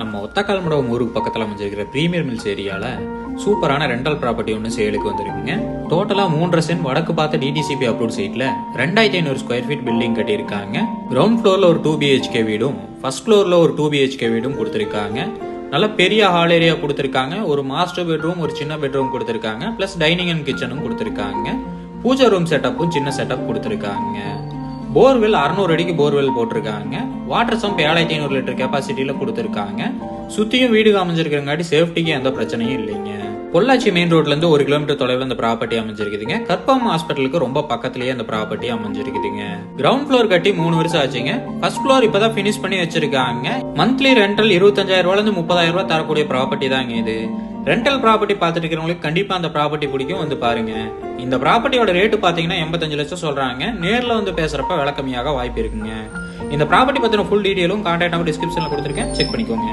நம்ம ஒத்தக்கால்மடம் ஊருக்கு பக்கத்தில் அமைஞ்சிருக்கிற பிரீமியர் மில்ஸ் ஏரியால சூப்பரான ரெண்டல் ப்ராப்பர்ட்டி ஒன்று சேலுக்கு வந்திருக்குங்க. டோட்டலா 3.5 சென்ட் வடக்கு பார்த்த டிடிசிபி அப்ரூவ் சைட்ல 2500 ஸ்கொயர் ஃபீட் பில்டிங் கட்டியிருக்காங்க. கிரவுண்ட் ஃப்ளோர்ல ஒரு 2 BHK வீடும், ஃபர்ஸ்ட் ஃப்ளோர்ல ஒரு 2 BHK வீடும் கொடுத்திருக்காங்க. நல்ல பெரிய ஹால் ஏரியா கொடுத்திருக்காங்க. ஒரு மாஸ்டர் பெட்ரூம், ஒரு சின்ன பெட்ரூம் கொடுத்திருக்காங்க. பிளஸ் டைனிங் அண்ட் கிச்சனும் கொடுத்திருக்காங்க. பூஜை ரூம் செட்டப்பும் சின்ன செட்டப் கொடுத்திருக்காங்க. போர்வெல் 600 அடிக்கு போர்வெல் போட்டிருக்காங்க. வாட்டர் சம்ப் 7500 லிட்டர் கெப்பாசிட்டியில கொடுத்திருக்காங்க. சுத்தியும் வீடு அமைஞ்சிருக்கிறங்காட்டி சேஃப்டிக்கு எந்த பிரச்சனையும் இல்லைங்க. பொள்ளாச்சி மெயின் ரோட்ல இருந்து 1 கிலோமீட்டர் தொலைவில் இந்த ப்ராப்பர்ட்டி அமைஞ்சிருக்குதுங்க. கற்பகம் ஹாஸ்பிட்டலுக்கு ரொம்ப பக்கத்திலேயே இந்த ப்ராப்பர்ட்டி அமைஞ்சிருக்குதுங்க. கிரவுண்ட் ஃப்ளோர் கட்டி 3 வருஷம் ஆச்சுங்க. ஃபர்ஸ்ட் ஃப்ளோர் இப்பதான் பினிஷ் பண்ணி வச்சிருக்காங்க. மந்த்லி ரெண்டல் 25,000 ரூபாயில இருந்து 30,000 ரூபாய் தரக்கூடிய ப்ராப்பர்ட்டி தாங்க இது. ரெண்டல் ப்ராப்பர்ட்டி பார்த்துட்டு இருக்கிறவங்களுக்கு கண்டிப்பா அந்த ப்ராப்பர்ட்டி பிடிக்கும், வந்து பாருங்க. இந்த ப்ராப்பர்ட்டியோட ரேட்டு பாத்தீங்கன்னா 85 லட்சம் சொல்றாங்க. நேர்ல வந்து பேசுறப்ப விலை கம்மியாக வாய்ப்பு இருக்குங்க. இந்த ப்ராப்பர்ட்டி பத்தின ஃபுல் டீடைலும் கான்டாக்ட் நம்பர் டிஸ்கிரிப்ஷன்ல கொடுத்துருக்கேன், செக் பண்ணிக்கோங்க.